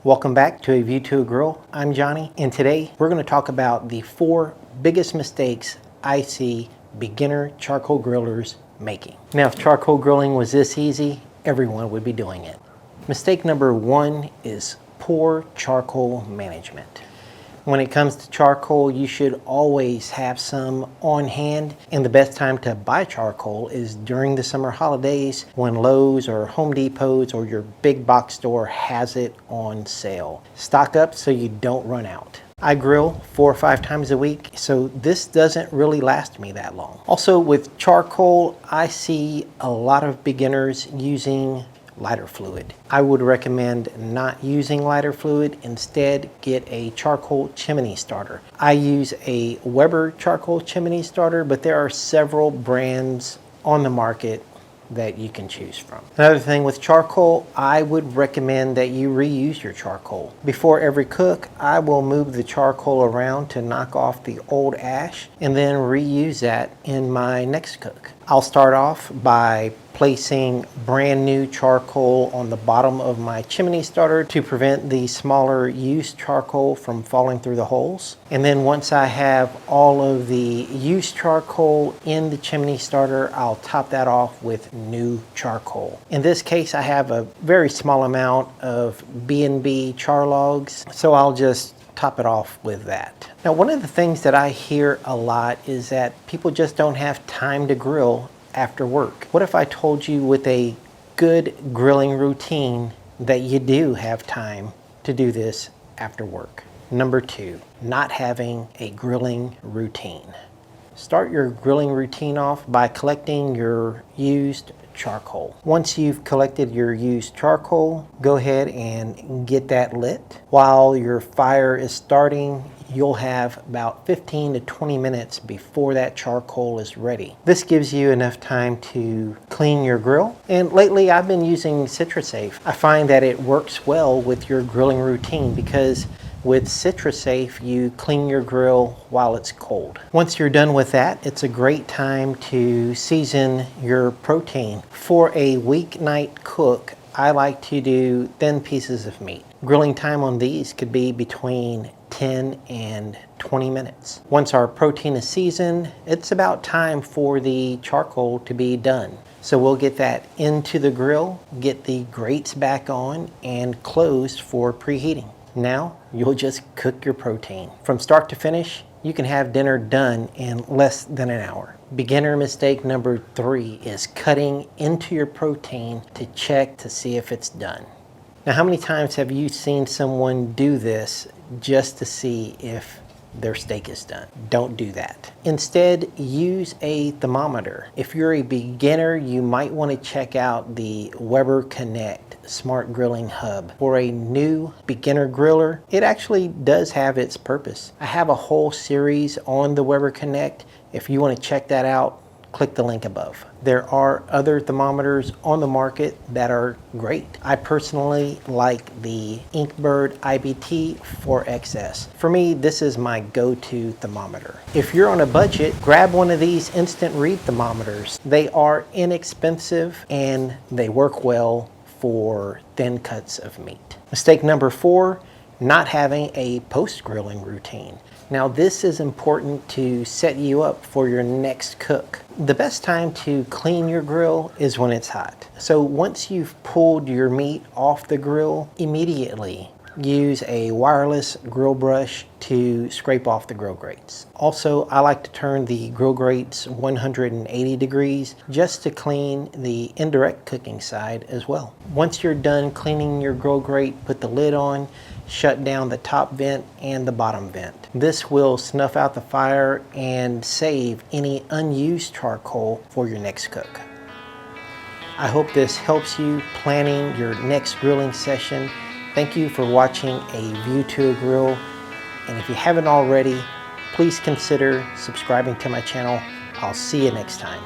Welcome back to A View to a Grill. I'm Johnny, and today we're going to talk about the 4 biggest mistakes I see beginner charcoal grillers making. Now, if charcoal grilling was this easy, everyone would be doing it. Mistake number 1 is poor charcoal management. When it comes to charcoal, you should always have some on hand, and the best time to buy charcoal is during the summer holidays when Lowe's or Home Depot's or your big box store has it on sale. Stock up so you don't run out. I grill 4 or 5 times a week, so this doesn't really last me that long. Also, with charcoal, I see a lot of beginners using lighter fluid. I would recommend not using lighter fluid. Instead, get a charcoal chimney starter. I use a Weber charcoal chimney starter, but there are several brands on the market that you can choose from. Another thing with charcoal, I would recommend that you reuse your charcoal. Before every cook, I will move the charcoal around to knock off the old ash and then reuse that in my next cook. I'll start off by placing brand new charcoal on the bottom of my chimney starter to prevent the smaller used charcoal from falling through the holes. And then once I have all of the used charcoal in the chimney starter, I'll top that off with new charcoal. In this case, I have a very small amount of B&B char logs, so I'll just top it off with that. Now, one of the things that I hear a lot is that people just don't have time to grill after work. What if I told you with a good grilling routine that you do have time to do this after work? Number 2, not having a grilling routine. Start your grilling routine off by collecting your used charcoal. Once you've collected your used charcoal, go ahead and get that lit. While your fire is starting, you'll have about 15 to 20 minutes before that charcoal is ready. This gives you enough time to clean your grill. And lately I've been using CitraSafe. I find that it works well with your grilling routine because with CitraSafe, you clean your grill while it's cold. Once you're done with that, it's a great time to season your protein. For a weeknight cook, I like to do thin pieces of meat. Grilling time on these could be between 10 and 20 minutes. Once our protein is seasoned, it's about time for the charcoal to be done. So we'll get that into the grill, get the grates back on, and closed for preheating. Now, you'll just cook your protein. From start to finish, you can have dinner done in less than an hour. Beginner mistake number 3 is cutting into your protein to check to see if it's done. Now, how many times have you seen someone do this just to see if their steak is done? Don't do that. Instead, use a thermometer. If you're a beginner, you might want to check out the Weber Connect Smart Grilling Hub. For a new beginner griller, it actually does have its purpose. I have a whole series on the Weber Connect. If you want to check that out, click the link above. There are other thermometers on the market that are great. I personally like the Inkbird IBT 4XS. For me, this is my go-to thermometer. If you're on a budget, grab one of these instant read thermometers. They are inexpensive and they work well for thin cuts of meat. Mistake number 4, not having a post-grilling routine. Now, this is important to set you up for your next cook. The best time to clean your grill is when it's hot. So once you've pulled your meat off the grill, immediately use a wireless grill brush to scrape off the grill grates. Also, I like to turn the grill grates 180 degrees just to clean the indirect cooking side as well. Once you're done cleaning your grill grate, put the lid on, shut down the top vent and the bottom vent. This will snuff out the fire and save any unused charcoal for your next cook. I hope this helps you planning your next grilling session. Thank you for watching A View to a Grill, and if you haven't already, please consider subscribing to my channel. I'll see you next time.